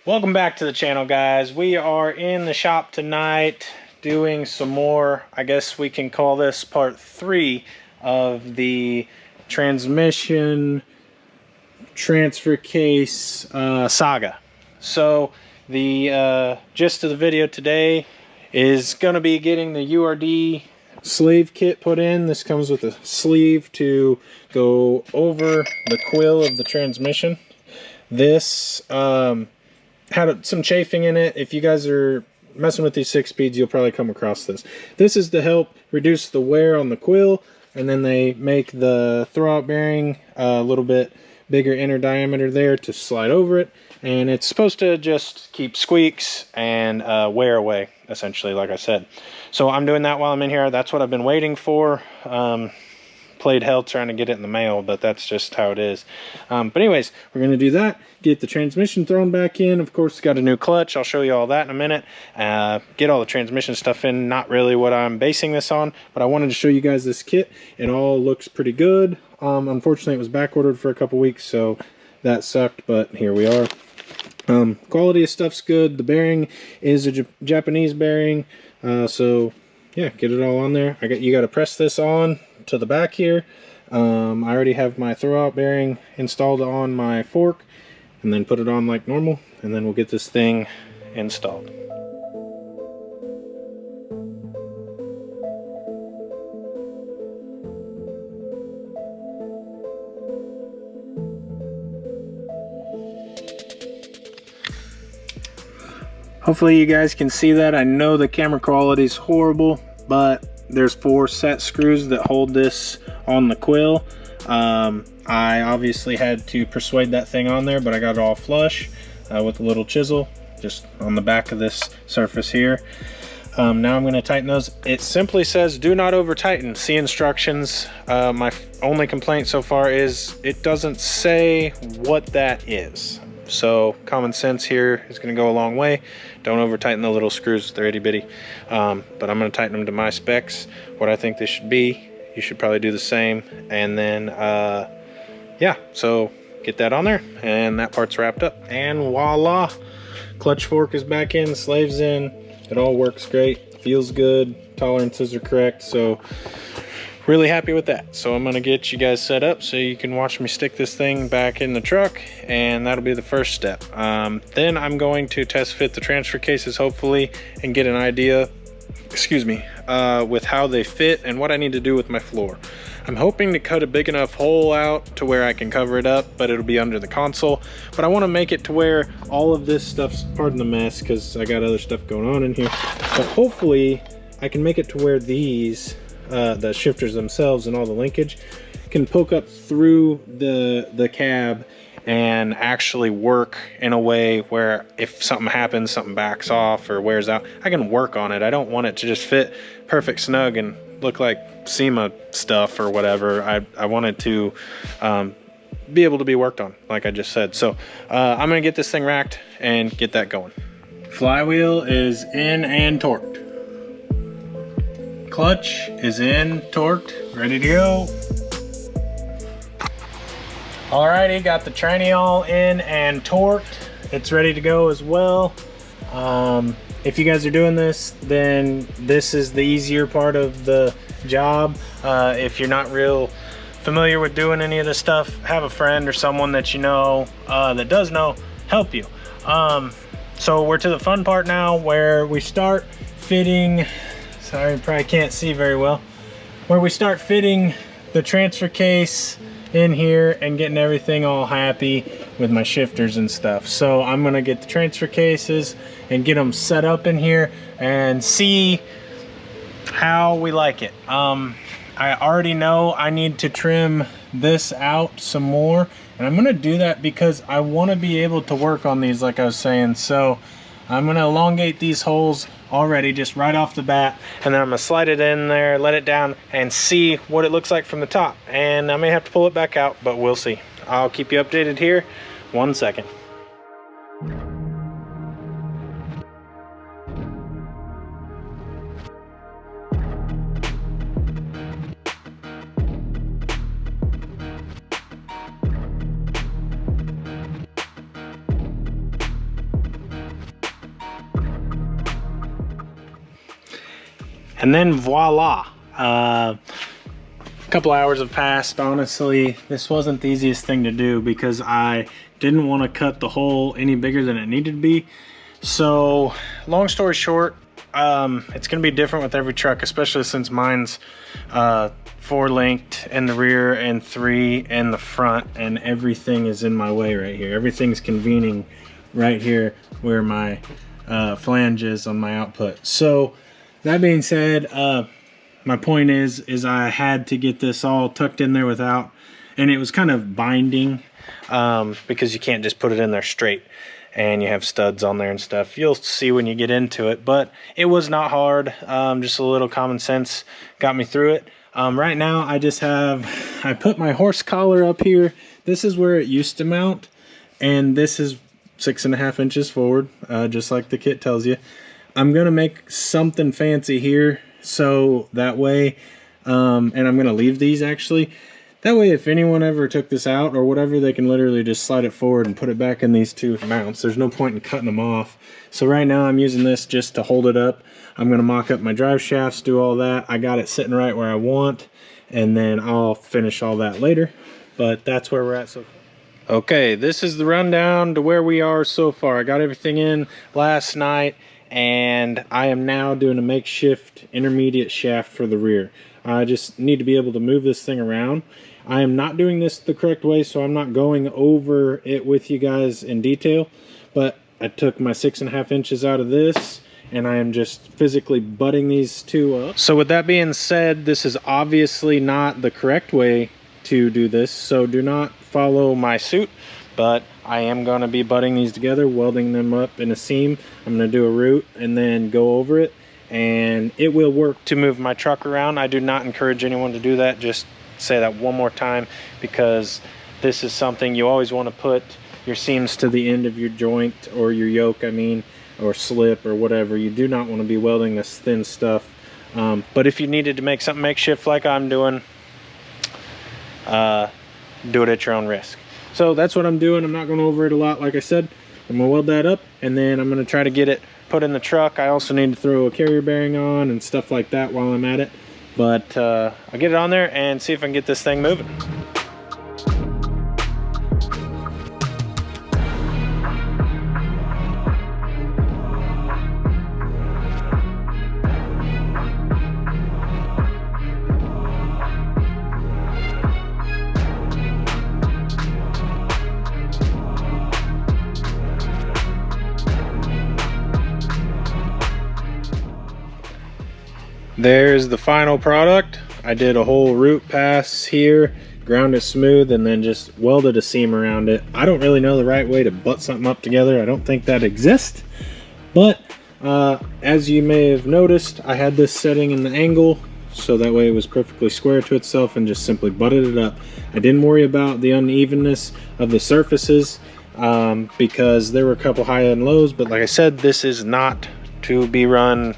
Welcome back to the channel, guys. We are in the shop tonight doing some more, I guess we can call this part 3 of the transmission transfer case saga. So the gist of the video today is going to be getting the URD sleeve kit put in. This comes with a sleeve to go over the quill of the transmission. This had some chafing in it. If you guys are messing with these 6-speeds, you'll probably come across this. This is to help reduce the wear on the quill, and then they make the throwout bearing a little bit bigger inner diameter there to slide over it, and it's supposed to just keep squeaks and wear away, essentially, like I said. So I'm doing that while I'm in here. That's what I've been waiting for. Played hell trying to get it in the mail, but that's just how it is. But anyways, we're going to do that, get the transmission thrown back in. Of course, got a new clutch. I'll show you all that in a minute. Get all the transmission stuff in. Not really what I'm basing this on, but I wanted to show you guys this kit. It all looks pretty good. Unfortunately, it was back ordered for a couple weeks, so that sucked, but here we are. Quality of stuff's good. The bearing is a Japanese bearing, so yeah, get it all on there. You got to press this on to the back here. I already have my throwout bearing installed on my fork, and then put it on like normal, and then we'll get this thing installed. Hopefully you guys can see that. I know the camera quality is horrible, but there's 4 set screws that hold this on the quill. I obviously had to persuade that thing on there, but I got it all flush with a little chisel just on the back of this surface here. Now I'm going to tighten those. It simply says do not over tighten. See instructions. My only complaint so far is it doesn't say what that is. So common sense here is going to go a long way. Don't over tighten the little screws, they're itty bitty. But I'm going to tighten them to my specs, what I think they should be. You should probably do the same. And then yeah, so get that on there, and that part's wrapped up, and voila, clutch fork is back in, slave's in. It all works great, feels good, tolerances are correct, so really happy with that. So I'm gonna get you guys set up so you can watch me stick this thing back in the truck, and that'll be the first step. Then I'm going to test fit the transfer cases, hopefully, and get an idea, excuse me, with how they fit and what I need to do with my floor. I'm hoping to cut a big enough hole out to where I can cover it up, but it'll be under the console. But I want to make it to where all of this stuff's, pardon the mess, because I got other stuff going on in here, but hopefully I can make it to where these the shifters themselves and all the linkage can poke up through the cab and actually work in a way where if something happens, something backs off or wears out, I can work on it. I don't want it to just fit perfect snug and look like SEMA stuff or whatever. I want it to be able to be worked on, like I just said. So I'm gonna get this thing racked and get that going. Flywheel is in and torqued. Clutch is in, torqued, ready to go. Alrighty, got the tranny all in and torqued. It's ready to go as well. If you guys are doing this, then this is the easier part of the job. If you're not real familiar with doing any of this stuff, have a friend or someone that you know that does know help you. So we're to the fun part now, where we start fitting, sorry, probably can't see very well, where we start fitting the transfer case in here and getting everything all happy with my shifters and stuff. So I'm gonna get the transfer cases and get them set up in here and see how we like it. I already know I need to trim this out some more, and I'm gonna do that because I want to be able to work on these, like I was saying. So I'm gonna elongate these holes already just right off the bat, and then I'm gonna slide it in there, let it down, and see what it looks like from the top. And I may have to pull it back out, but we'll see. I'll keep you updated here. 1 second. And then voila. A couple hours have passed. Honestly, this wasn't the easiest thing to do because I didn't want to cut the hole any bigger than it needed to be. So long story short, it's going to be different with every truck, especially since mine's 4-linked in the rear and 3 in the front, and everything is in my way right here. Everything's convening right here where my flange is on my output. So that being said, my point is I had to get this all tucked in there without, and it was kind of binding because you can't just put it in there straight, and you have studs on there and stuff. You'll see when you get into it, but it was not hard. Just a little common sense got me through it. Right now I put my horse collar up here. This is where it used to mount, and this is 6.5 inches forward, just like the kit tells you. I'm gonna make something fancy here, so that way, and I'm gonna leave these actually. That way, if anyone ever took this out or whatever, they can literally just slide it forward and put it back in these two mounts. There's no point in cutting them off. So right now I'm using this just to hold it up. I'm gonna mock up my drive shafts, do all that. I got it sitting right where I want, and then I'll finish all that later. But that's where we're at so far. Okay, this is the rundown to where we are so far. I got everything in last night, and I am now doing a makeshift intermediate shaft for the rear. I just need to be able to move this thing around. I am not doing this the correct way, so I'm not going over it with you guys in detail, but I took my 6.5 inches out of this, and I am just physically butting these two up. So with that being said, this is obviously not the correct way to do this, so do not follow my suit, but I am going to be butting these together, welding them up in a seam. I'm going to do a root and then go over it, and it will work to move my truck around. I do not encourage anyone to do that. Just say that one more time, because this is something you always want to put your seams to the end of your joint, or your yoke, I mean, or slip or whatever. You do not want to be welding this thin stuff. But if you needed to make something makeshift like I'm doing, do it at your own risk. So that's what I'm doing. I'm not going over it a lot, like I said. I'm gonna weld that up, and then I'm gonna try to get it put in the truck. I also need to throw a carrier bearing on and stuff like that while I'm at it. But I'll get it on there and see if I can get this thing moving. There's the final product. I did a whole root pass here, ground it smooth, and then just welded a seam around it. I don't really know the right way to butt something up together. I don't think that exists. But as you may have noticed, I had this setting in the angle, so that way it was perfectly square to itself, and just simply butted it up. I didn't worry about the unevenness of the surfaces because there were a couple high and lows, but like I said, this is not to be run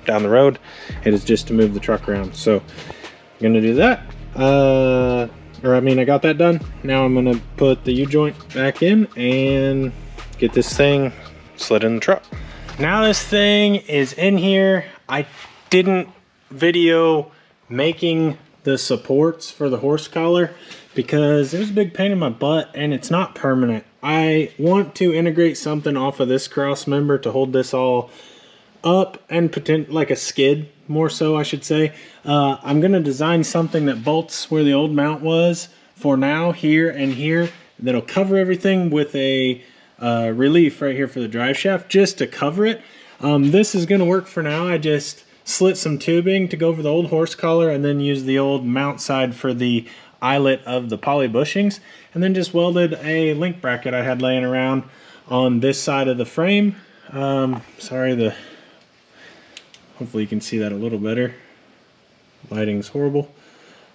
down the road. It is just to move the truck around. So I'm gonna do that, I got that done. Now I'm gonna put the U-joint back in and get this thing slid in the truck. Now this thing is in here. I didn't video making the supports for the horse collar because it was a big pain in my butt, and it's not permanent. I want to integrate something off of this cross member to hold this all up, and like a skid, more so I should say. I'm gonna design something that bolts where the old mount was for now, here and here, that'll cover everything with a relief right here for the drive shaft, just to cover it. This is gonna work for now. I just slit some tubing to go over the old horse collar, and then use the old mount side for the eyelet of the poly bushings, and then just welded a link bracket I had laying around on this side of the frame. Hopefully you can see that a little better. Lighting's horrible.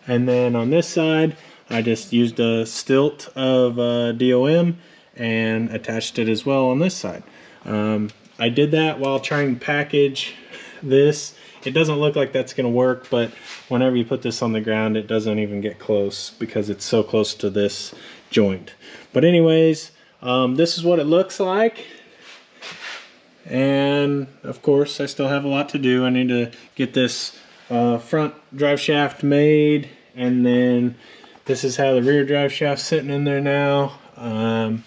And then on this side, I just used a stilt of DOM and attached it as well on this side. I did that while trying to package this. It doesn't look like that's gonna work, but whenever you put this on the ground, it doesn't even get close because it's so close to this joint. But anyways, this is what it looks like. And of course I still have a lot to do. I need to get this front drive shaft made, and then this is how the rear drive shaft's sitting in there now, and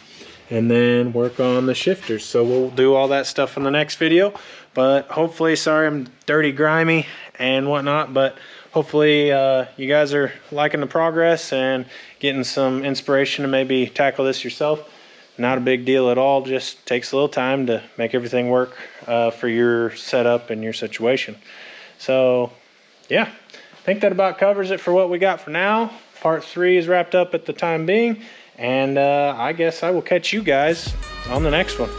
then work on the shifters. So we'll do all that stuff in the next video, but hopefully, sorry I'm dirty, grimy and whatnot, but hopefully you guys are liking the progress and getting some inspiration to maybe tackle this yourself. Not a big deal at all, just takes a little time to make everything work for your setup and your situation. So yeah, I think that about covers it for what we got for now. Part 3 is wrapped up at the time being, and I guess I will catch you guys on the next one.